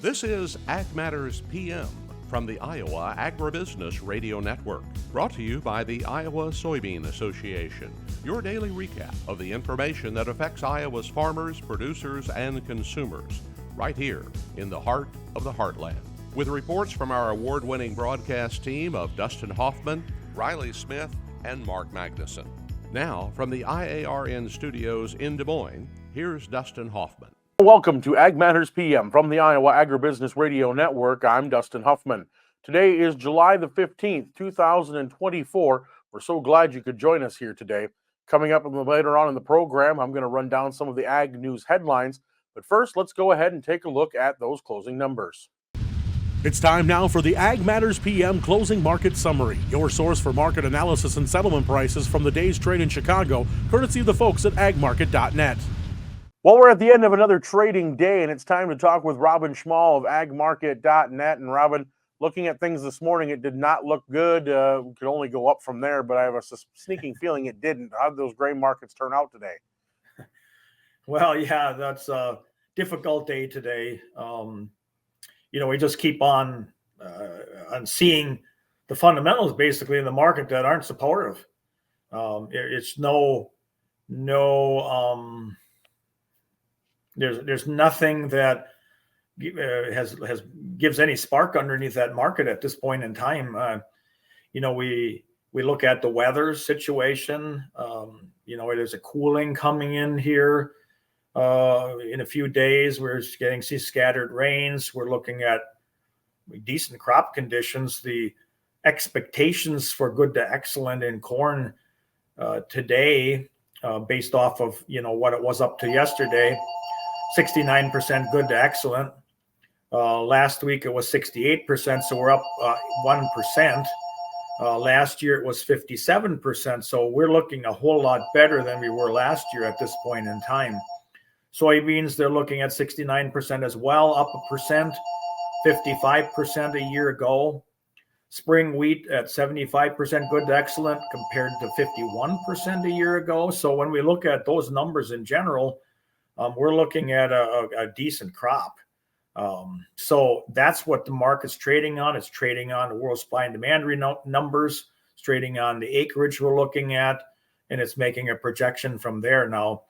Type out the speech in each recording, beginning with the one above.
This is Ag Matters PM from the Iowa Agribusiness Radio Network, brought to you by the Iowa Soybean Association, your daily recap of the information that affects Iowa's farmers, producers, and consumers, right here in the heart of the heartland. With reports from our award-winning broadcast team of Dustin Hoffman, Riley Smith, and Mark Magnuson. Now, from the IARN studios in Des Moines, here's Dustin Hoffman. Welcome to Ag Matters PM from the Iowa Agribusiness Radio Network. I'm Dustin Huffman. Today is July the 15th, 2024. We're so glad you could join us here today. Coming up later on in the program, I'm going to run down some of the ag news headlines. But first, let's go ahead and take a look at those closing numbers. It's time now for the Ag Matters PM Closing Market Summary, your source for market analysis and settlement prices from the day's trade in Chicago, courtesy of the folks at agmarket.net. Well, we're at the end of another trading day, and it's time to talk with Robin Schmahl of agmarket.net. And Robin, looking at things this morning, it did not look good. We could only go up from there, but I have a sneaking feeling it didn't. How did those grain markets turn out today? Well, yeah, that's a difficult day today. We just keep on seeing the fundamentals basically in the market that aren't supportive. There's nothing that gives any spark underneath that market at this point in time. We look at the weather situation. There's a cooling coming in here in a few days. We're getting scattered rains. We're looking at decent crop conditions. The expectations for good to excellent in corn today, based off of what it was up to yesterday. 69% good to excellent. Last week it was 68%, so we're up 1%. Last year it was 57%, so we're looking a whole lot better than we were last year at this point in time. Soybeans, they're looking at 69% as well, up 1%, 55% a year ago. Spring wheat at 75% good to excellent compared to 51% a year ago. So when we look at those numbers in general, we're looking at a decent crop. So that's what the market's trading on. It's trading on the world supply and demand numbers. It's trading on the acreage we're looking at, and it's making a projection from there. Now,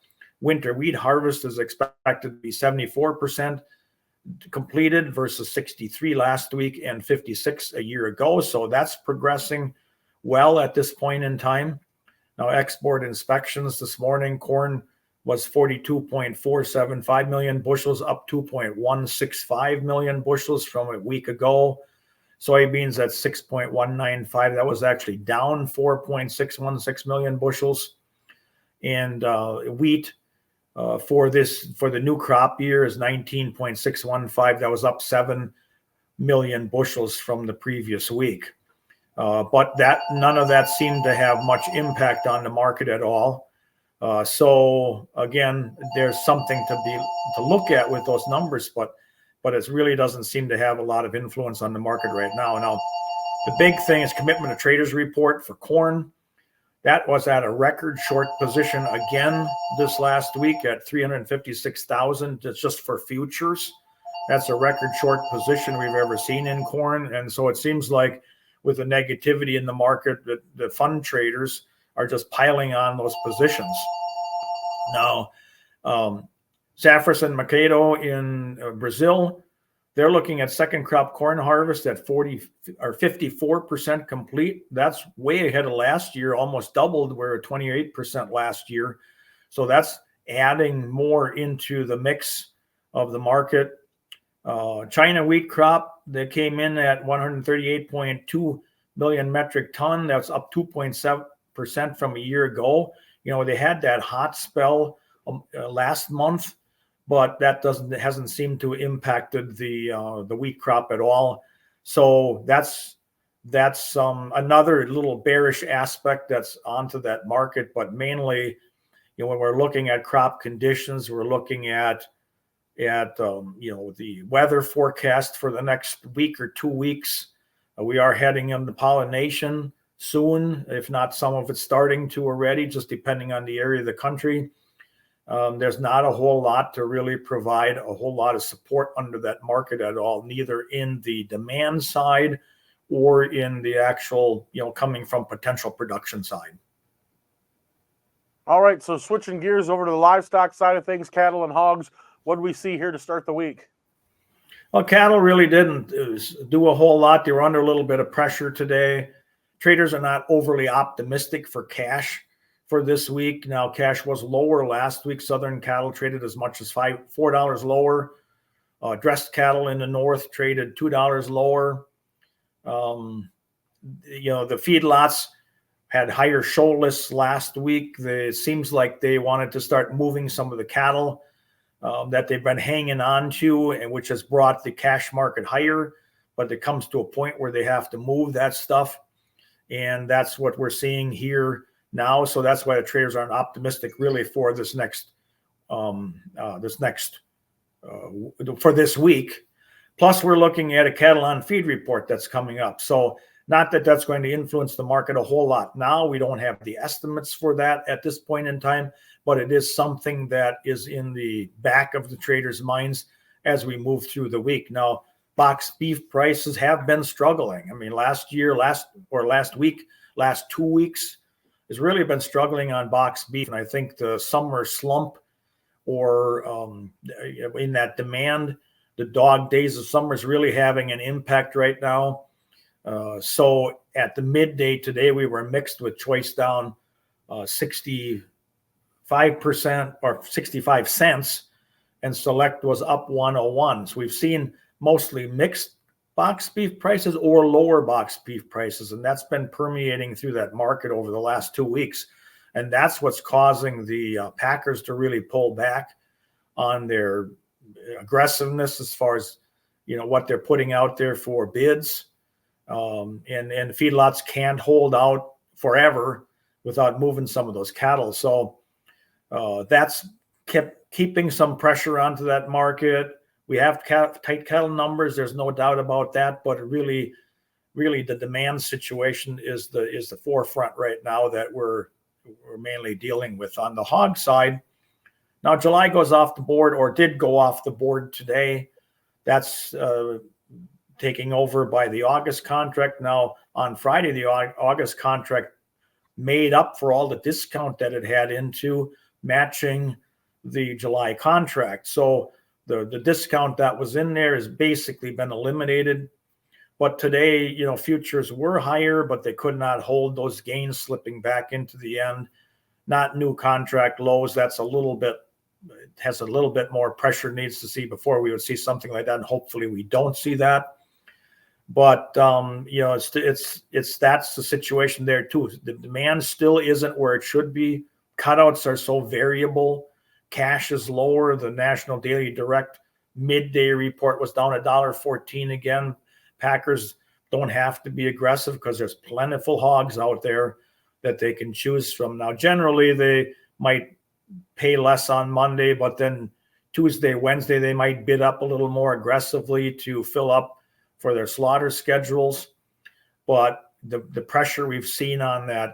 winter wheat harvest is expected to be 74% completed versus 63 last week and 56 a year ago. So that's progressing well at this point in time. Now, export inspections this morning, corn was 42.475 million bushels, up 2.165 million bushels from a week ago. Soybeans at 6.195. That was actually down 4.616 million bushels. And wheat for the new crop year is 19.615. That was up 7 million bushels from the previous week. But none of that seemed to have much impact on the market at all. So again, there's something to look at with those numbers, but it really doesn't seem to have a lot of influence on the market right now. Now, the big thing is commitment of traders report for corn. That was at a record short position again this last week at 356,000. It's just for futures. That's a record short position we've ever seen in corn. And so it seems like with the negativity in the market, the fund traders are just piling on those positions. Now, Zafras and Mercado in Brazil, they're looking at second crop corn harvest at 54% complete. That's way ahead of last year, almost doubled. We're at 28% last year. So that's adding more into the mix of the market. China wheat crop, they came in at 138.2 million metric ton. That's up 2.7% from a year ago. They had that hot spell last month, but that hasn't seemed to impacted the wheat crop at all. So that's another little bearish aspect that's onto that market. But mainly, when we're looking at crop conditions, we're looking at the weather forecast for the next week or 2 weeks. We are heading into pollination soon, if not some of it starting to already, just depending on the area of the country. There's not a whole lot to really provide a whole lot of support under that market at all, neither in the demand side or in the actual, coming from potential production side. All right, so switching gears over to the livestock side of things, cattle and hogs, what do we see here to start the week? Well, cattle really didn't do a whole lot. They were under a little bit of pressure today. Traders are not overly optimistic for cash for this week. Now, cash was lower last week. Southern cattle traded as much as $4 lower. Dressed cattle in the north traded $2 lower. The feedlots had higher show lists last week. It seems like they wanted to start moving some of the cattle that they've been hanging on to, and which has brought the cash market higher. But it comes to a point where they have to move that stuff, and that's what we're seeing here now. So that's why the traders aren't optimistic really for this for this week. Plus, we're looking at a cattle on feed report that's coming up. So not that that's going to influence the market a whole lot. Now we don't have the estimates for that at this point in time, but it is something that is in the back of the traders' minds as we move through the week. Now, box beef prices have been struggling. I mean, last 2 weeks has really been struggling on box beef. And I think the summer slump or in that demand, the dog days of summer is really having an impact right now. So at the midday today, we were mixed with choice down 65% or 65 cents, and select was up 101. So we've seen mostly mixed box beef prices or lower box beef prices, and that's been permeating through that market over the last 2 weeks. And that's what's causing the packers to really pull back on their aggressiveness as far as, what they're putting out there for bids. And feedlots can't hold out forever without moving some of those cattle. So that's kept keeping some pressure onto that market. We have tight cattle numbers. There's no doubt about that. But really the demand situation is the forefront right now that we're mainly dealing with. On the hog side, now July goes off the board, or did go off the board today. That's taking over by the August contract. Now on Friday, the August contract made up for all the discount that it had into matching the July contract. So the discount that was in there has basically been eliminated. But today, futures were higher, but they could not hold those gains, slipping back into the end. Not new contract lows. That's has a little bit more pressure needs to see before we would see something like that. And hopefully we don't see that. But that's the situation there too. The demand still isn't where it should be. Cutouts are so variable. Cash is lower. The National Daily Direct midday report was down $1.14 again. Packers don't have to be aggressive because there's plentiful hogs out there that they can choose from. Now, generally, they might pay less on Monday, but then Tuesday, Wednesday, they might bid up a little more aggressively to fill up for their slaughter schedules. But the pressure we've seen on the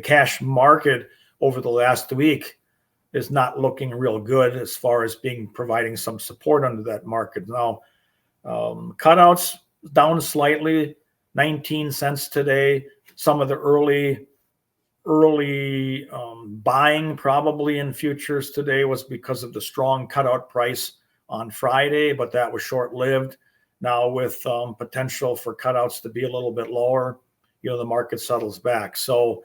cash market over the last week is not looking real good as far as providing some support under that market. Now, cutouts down slightly, 19 cents today. Some of the early buying probably in futures today was because of the strong cutout price on Friday, but that was short-lived. Now with potential for cutouts to be a little bit lower, the market settles back. So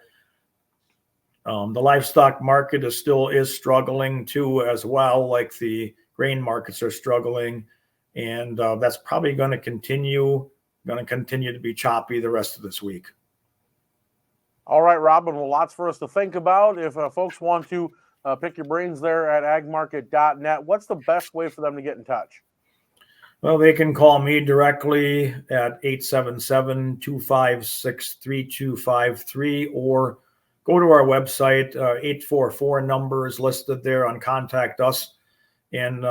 the livestock market is struggling too as well, like the grain markets are struggling, and that's probably going to continue to be choppy the rest of this week. All right, Robin, well, lots for us to think about. If folks want to pick your brains there at agmarket.net, what's the best way for them to get in touch? Well, they can call me directly at 877-256-3253 or go to our website. 844 number is listed there on Contact Us. And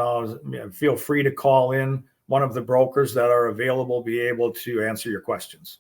feel free to call in. One of the brokers that are available will be able to answer your questions.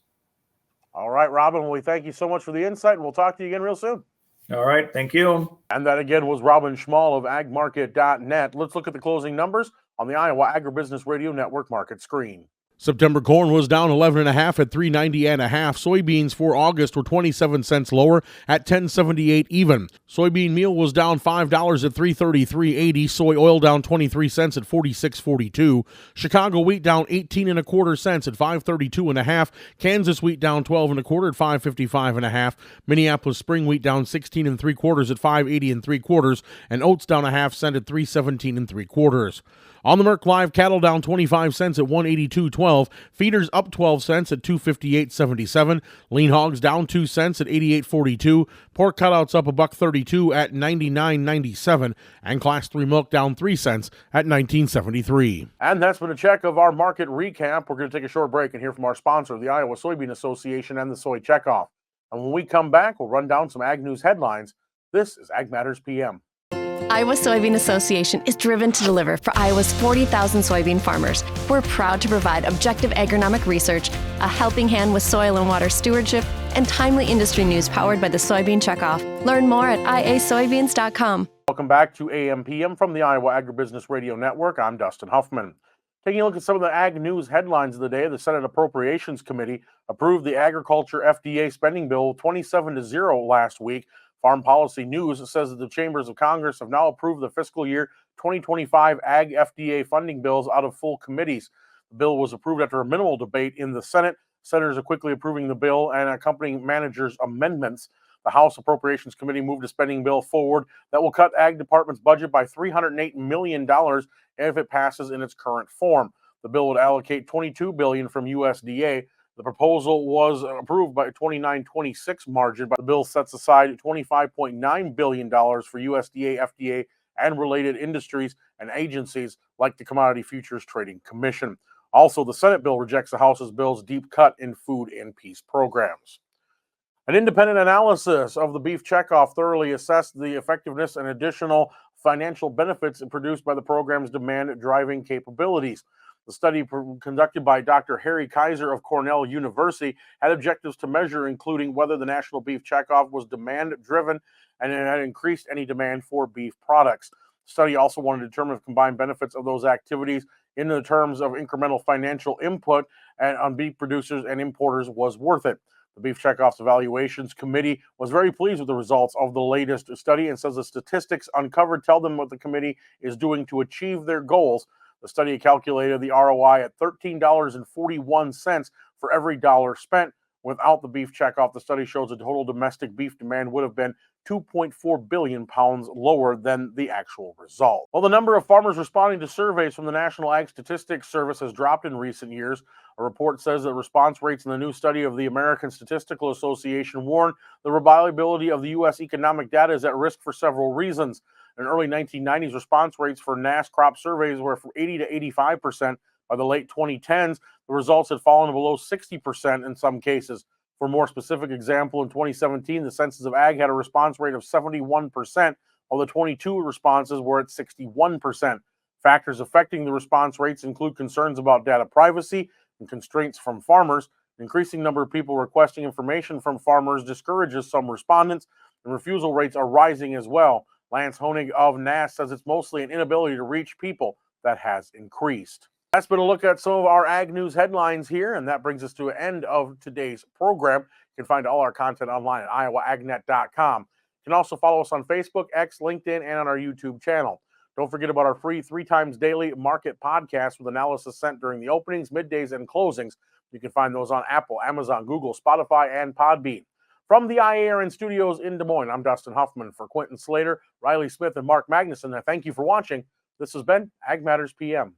All right, Robin, well, we thank you so much for the insight, and we'll talk to you again real soon. All right. Thank you. And that again was Robin Schmahl of agmarket.net. Let's look at the closing numbers on the Iowa Agribusiness Radio Network market screen. September corn was down 11.5 at $3.90.5. Soybeans for August were 27 cents lower at $10.78 even. Soybean meal was down $5 at $3.33.80. Soy oil down 23 cents at $46.42. Chicago wheat down 18.25 cents at $5.32.5. Kansas wheat down 12.25 at $5.55.5. Minneapolis spring wheat down 16.75 at $5.80 and oats down a half cent at $3.17 On the Merc Live, cattle down 25 cents at $182.12. Feeders up 12 cents at $258.77. Lean hogs down 2 cents at $88.42. Pork cutouts up $1.32 at $99.97. And Class 3 milk down 3 cents at $19.73. And that's been a check of our market recap. We're going to take a short break and hear from our sponsor, the Iowa Soybean Association and the Soy Checkoff. And when we come back, we'll run down some Ag News headlines. This is Ag Matters PM. Iowa Soybean Association is driven to deliver for Iowa's 40,000 soybean farmers. We're proud to provide objective agronomic research, a helping hand with soil and water stewardship, and timely industry news powered by the Soybean Checkoff. Learn more at iasoybeans.com. Welcome back to AMPM from the Iowa Agribusiness Radio Network. I'm Dustin Huffman. Taking a look at some of the Ag News headlines of the day, the Senate Appropriations Committee approved the Agriculture FDA spending bill 27-0 last week. Farm Policy News says that the chambers of Congress have now approved the fiscal year 2025 Ag FDA funding bills out of full committees. The bill was approved after a minimal debate in the Senate. Senators are quickly approving the bill and accompanying managers' amendments. The House Appropriations Committee moved a spending bill forward that will cut Ag Department's budget by $308 million if it passes in its current form. The bill would allocate $22 billion from USDA. The proposal was approved by a 29-26 margin, but the bill sets aside $25.9 billion for USDA, FDA, and related industries and agencies like the Commodity Futures Trading Commission. Also, the Senate bill rejects the House's bill's deep cut in food and peace programs. An independent analysis of the beef checkoff thoroughly assessed the effectiveness and additional financial benefits produced by the program's demand-driving capabilities. The study conducted by Dr. Harry Kaiser of Cornell University had objectives to measure, including whether the National Beef Checkoff was demand-driven and it had increased any demand for beef products. The study also wanted to determine if combined benefits of those activities in the terms of incremental financial input and on beef producers and importers was worth it. The Beef Checkoff's Evaluations Committee was very pleased with the results of the latest study and says the statistics uncovered tell them what the committee is doing to achieve their goals. The study calculated the ROI at $13.41 for every dollar spent. Without the beef checkoff, the study shows the total domestic beef demand would have been 2.4 billion pounds lower than the actual result. Well, the number of farmers responding to surveys from the National Ag Statistics Service has dropped in recent years. A report says that response rates in the new study of the American Statistical Association warn the reliability of the U.S. economic data is at risk for several reasons. In early 1990s, response rates for NASS crop surveys were from 80 to 85%. By the late 2010s, the results had fallen to below 60% in some cases. For a more specific example, in 2017, the Census of Ag had a response rate of 71%, while the 22 responses were at 61%. Factors affecting the response rates include concerns about data privacy and constraints from farmers. An increasing number of people requesting information from farmers discourages some respondents, and refusal rates are rising as well. Lance Honig of NASS says it's mostly an inability to reach people that has increased. That's been a look at some of our Ag News headlines here, and that brings us to an end of today's program. You can find all our content online at iowaagnet.com. You can also follow us on Facebook, X, LinkedIn, and on our YouTube channel. Don't forget about our free 3 times daily market podcast with analysis sent during the openings, middays, and closings. You can find those on Apple, Amazon, Google, Spotify, and Podbean. From the IARN studios in Des Moines, I'm Dustin Huffman. For Quentin Slater, Riley Smith, and Mark Magnuson, I thank you for watching. This has been Ag Matters PM.